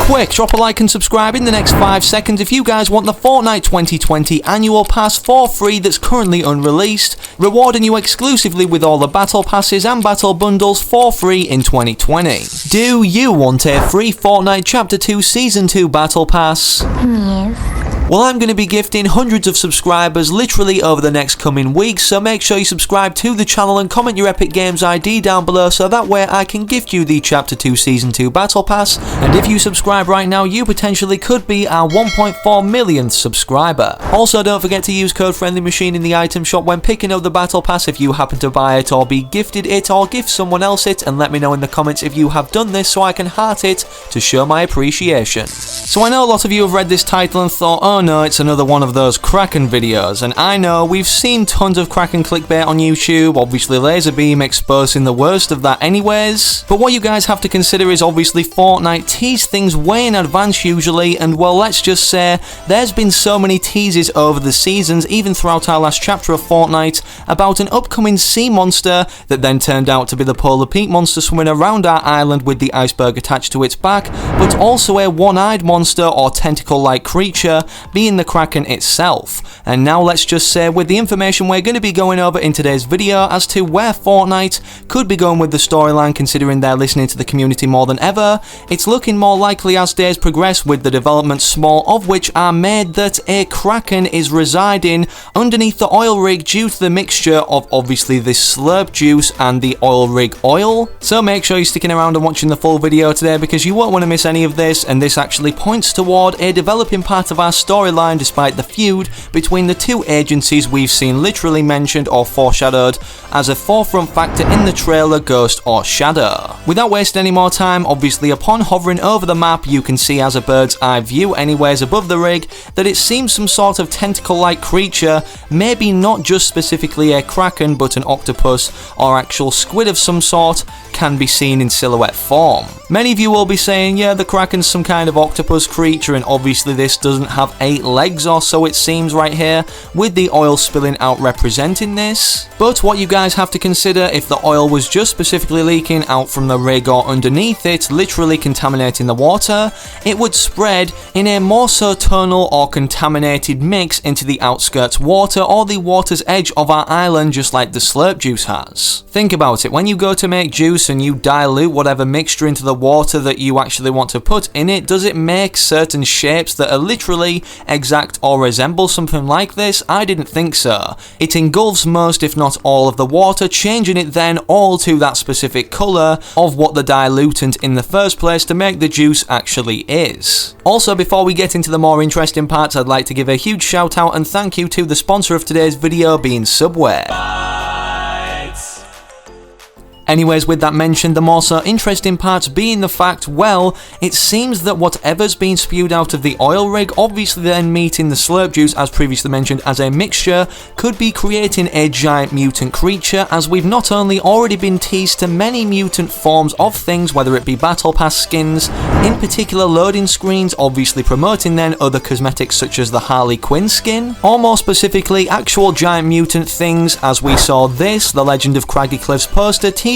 Quick, drop a like and subscribe in the next 5 seconds if you guys want the Fortnite 2020 annual pass for free that's currently unreleased, rewarding you exclusively with all the battle passes and battle bundles for free in 2020. Do you want a free Fortnite Chapter 2 Season 2 battle pass? Yes. Well, I'm going to be gifting hundreds of subscribers literally over the next coming weeks, so make sure you subscribe to the channel and comment your Epic Games ID down below so that way I can gift you the Chapter 2 Season 2 Battle Pass, and if you subscribe right now, you potentially could be our 1.4 millionth subscriber. Also, don't forget to use code FriendlyMachine in the item shop when picking up the Battle Pass if you happen to buy it or be gifted it or gift someone else it, and let me know in the comments if you have done this so I can heart it to show my appreciation. So I know a lot of you have read this title and thought, oh no, it's another one of those Kraken videos, and I know we've seen tons of Kraken clickbait on YouTube, obviously Laserbeam exposing the worst of that anyways, but what you guys have to consider is obviously Fortnite tease things way in advance usually, and well, let's just say there's been so many teases over the seasons, even throughout our last chapter of Fortnite, about an upcoming sea monster that then turned out to be the polar peak monster swimming around our island with the iceberg attached to its back, but also a one-eyed monster or tentacle-like creature being the Kraken itself. And now let's just say with the information we're going to be going over in today's video as to where Fortnite could be going with the storyline, considering they're listening to the community more than ever, it's looking more likely as days progress with the developments small of which are made that a Kraken is residing underneath the oil rig due to the mixture of obviously this slurp juice and the oil rig oil. So make sure you're sticking around and watching the full video today because you won't want to miss any of this, and this actually points toward a developing part of our storyline despite the feud between the two agencies we've seen literally mentioned or foreshadowed as a forefront factor in the trailer Ghost or Shadow. Without wasting any more time, obviously upon hovering over the map you can see as a bird's eye view anyways above the rig that it seems some sort of tentacle-like creature, maybe not just specifically a Kraken but an octopus or actual squid of some sort, can be seen in silhouette form. Many of you will be saying, yeah, the Kraken's some kind of octopus creature and obviously this doesn't have 8 legs or so it seems right here, with the oil spilling out representing this. But what you guys have to consider, if the oil was just specifically leaking out from the rig or underneath it, literally contaminating the water, it would spread in a more so tonal or contaminated mix into the outskirts water or the water's edge of our island, just like the slurp juice has. Think about it, when you go to make juice and you dilute whatever mixture into the water that you actually want to put in it, does it make certain shapes that are literally exact or resemble something like this? I didn't think so. It engulfs most if not all of the water, changing it then all to that specific colour of what the dilutant in the first place to make the juice actually is. Also, before we get into the more interesting parts, I'd like to give a huge shout out and thank you to the sponsor of today's video being Subway. Anyways, with that mentioned, the more so interesting part being the fact, well, it seems that whatever's been spewed out of the oil rig, obviously then meeting the slurp juice as previously mentioned as a mixture, could be creating a giant mutant creature, as we've not only already been teased to many mutant forms of things, whether it be battle pass skins, in particular loading screens, obviously promoting then other cosmetics such as the Harley Quinn skin, or more specifically actual giant mutant things, as we saw this, the Legend of Craggy Cliffs poster teased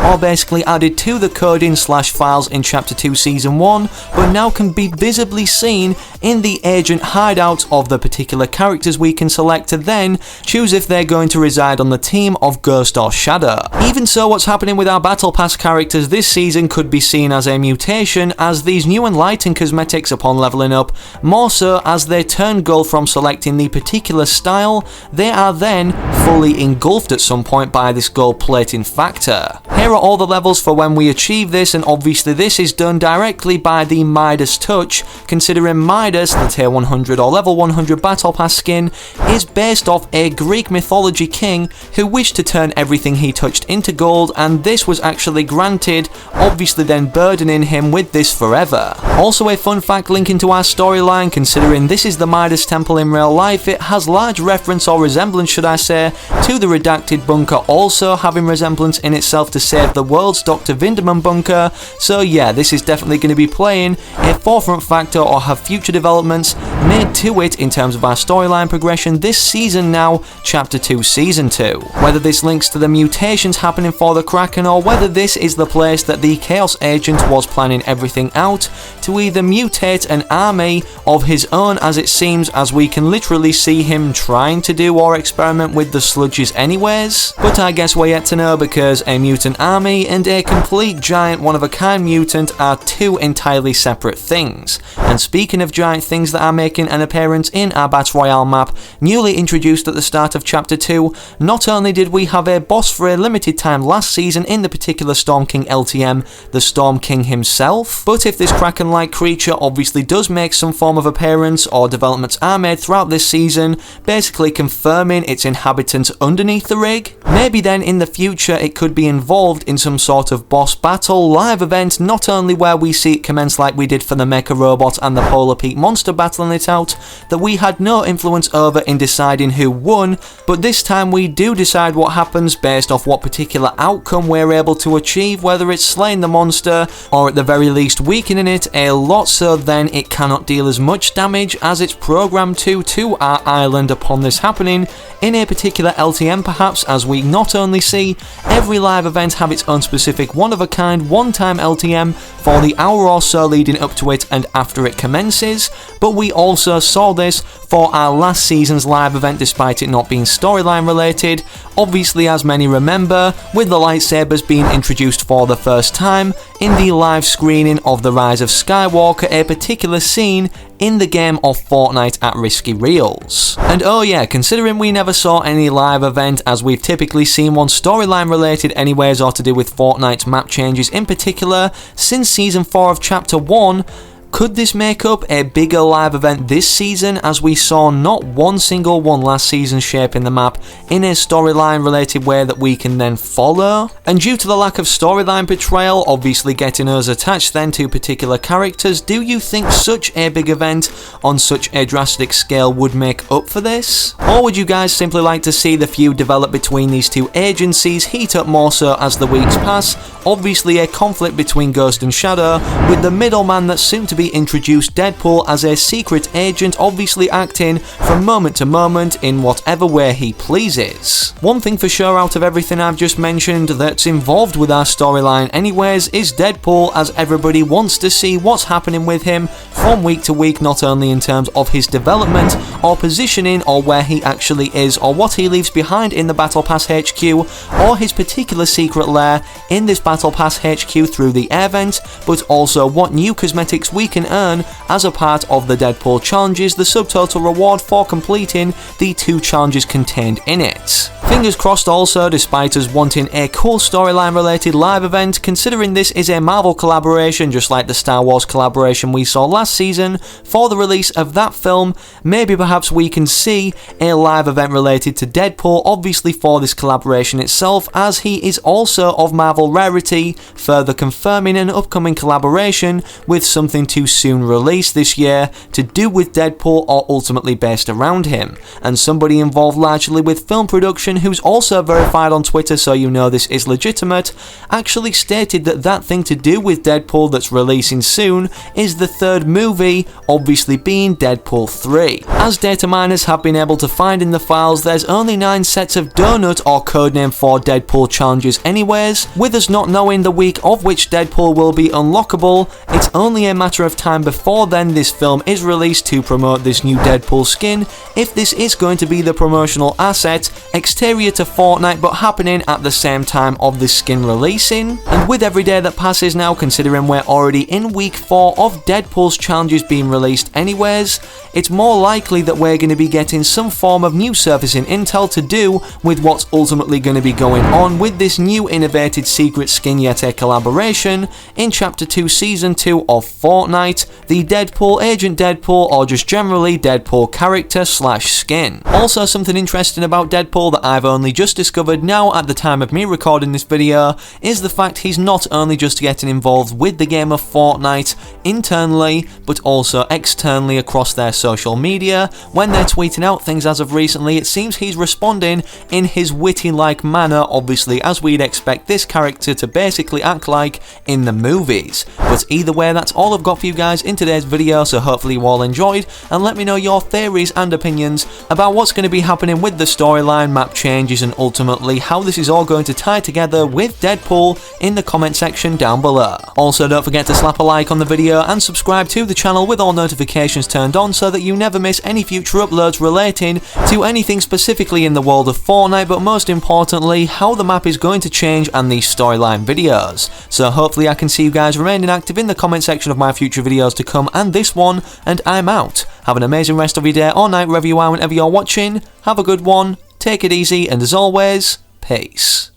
or basically added to the coding/files in Chapter 2 Season 1, but now can be visibly seen in the agent hideout of the particular characters we can select to then choose if they're going to reside on the team of Ghost or Shadow. Even so, what's happening with our Battle Pass characters this season could be seen as a mutation, as these new enlightened cosmetics upon leveling up, more so as they turn gold from selecting the particular style, they are then fully engulfed at some point by this gold plating factor. Here are all the levels for when we achieve this, and obviously this is done directly by the Midas touch, considering Midas, the tier 100 or level 100 battle pass skin, is based off a Greek mythology king who wished to turn everything he touched into gold, and this was actually granted, obviously then burdening him with this forever. Also a fun fact linking to our storyline, considering this is the Midas temple in real life, it has large reference or resemblance should I say to the redacted bunker, also having resemblance in itself to save the world's Dr. Vinderman bunker, so yeah, this is definitely going to be playing a forefront factor or have future developments made to it in terms of our storyline progression this season now, Chapter 2 Season 2. Whether this links to the mutations happening for the Kraken, or whether this is the place that the Chaos Agent was planning everything out to either mutate an army of his own, as it seems, as we can literally see him trying to do or experiment with the sludges anyways. But I guess we're yet to know, because a mutant army and a complete giant one-of-a-kind mutant are two entirely separate things. And speaking of giant things that are making an appearance in our Battle Royale map, newly introduced at the start of Chapter 2, not only did we have a boss for a limited time last season in the particular Storm King LTM, the Storm King himself, but if this Kraken-like creature obviously does make some form of appearance, or developments are made throughout this season, basically confirming its inhabitants underneath the rig, maybe then in the future it could be involved in some sort of boss battle live event, not only where we see it commence like we did for the Mecha Robot and the Polar Peak monster battling it out, that we had no influence over in deciding who won, but this time we do decide what happens based off what particular outcome we're able to achieve, whether it's slaying the monster or at the very least weakening it a lot, so then it cannot deal as much damage as it's programmed to our island upon this happening in a particular LTM perhaps, as we not only see every live event have its own specific one-of-a-kind one-time LTM for the hour or so leading up to it and after it commences, but we also saw this for our last season's live event despite it not being storyline related, obviously as many remember, with the lightsabers being introduced for the first time in the live screening of The Rise of Skywalker, a particular scene in the game of Fortnite at Risky Reels. And oh yeah, considering we never saw any live event, as we've typically seen one storyline related anyways or to do with Fortnite's map changes in particular since Season 4 of Chapter 1, could this make up a bigger live event this season, as we saw not one single one last season shaping the map in a storyline related way that we can then follow? And due to the lack of storyline portrayal obviously getting us attached then to particular characters, do you think such a big event on such a drastic scale would make up for this? Or would you guys simply like to see the feud develop between these two agencies heat up more so as the weeks pass? Obviously a conflict between Ghost and Shadow, with the middleman that's soon to be introduced, Deadpool, as a secret agent obviously acting from moment to moment in whatever way he pleases. One thing for sure out of everything I've just mentioned that's involved with our storyline anyways is Deadpool, as everybody wants to see what's happening with him from week to week, not only in terms of his development or positioning or where he actually is or what he leaves behind in the Battle Pass HQ or his particular secret lair in this Battle Pass HQ through the air vent, but also what new cosmetics we can earn as a part of the Deadpool challenges, the subtotal reward for completing the 2 challenges contained in it. Fingers crossed also, despite us wanting a cool storyline related live event, considering this is a Marvel collaboration just like the Star Wars collaboration we saw last season, for the release of that film, maybe perhaps we can see a live event related to Deadpool, obviously for this collaboration itself, as he is also of Marvel rarity, further confirming an upcoming collaboration with something to soon release this year to do with Deadpool or ultimately based around him. And somebody involved largely with film production, who's also verified on Twitter so you know this is legitimate, actually stated that that thing to do with Deadpool that's releasing soon is the 3rd movie, obviously being Deadpool 3. As data miners have been able to find in the files, there's only 9 sets of donut or codename for Deadpool challenges anyways, with us not knowing the week of which Deadpool will be unlockable. It's only a matter of time before then this film is released to promote this new Deadpool skin, if this is going to be the promotional asset exterior to Fortnite but happening at the same time of this skin releasing. And with every day that passes now, considering we're already in week 4 of Deadpool's challenges being released anyways, it's more likely that we're going to be getting some form of new surfacing intel to do with what's ultimately going to be going on with this new innovated secret skin, yet a collaboration in Chapter 2 Season 2 of Fortnite, the Deadpool, Agent Deadpool, or just generally Deadpool character / skin. Also, something interesting about Deadpool that I've only just discovered now at the time of me recording this video is the fact he's not only just getting involved with the game of Fortnite internally, but also externally across their social media. When they're tweeting out things as of recently, it seems he's responding in his witty-like manner, obviously, as we'd expect this character to basically act like in the movies. But either way, that's all I've got for you guys in today's video, so hopefully you all enjoyed, and let me know your theories and opinions about what's going to be happening with the storyline, map changes, and ultimately how this is all going to tie together with Deadpool in the comment section down below. Also, don't forget to slap a like on the video and subscribe to the channel with all notifications turned on so that you never miss any future uploads relating to anything specifically in the world of Fortnite, but most importantly, how the map is going to change and these storyline videos. So hopefully I can see you guys remaining active in the comment section of my future videos to come and this one, and I'm out. Have an amazing rest of your day or night wherever you are, whenever you're watching. Have a good one, take it easy, and as always, peace.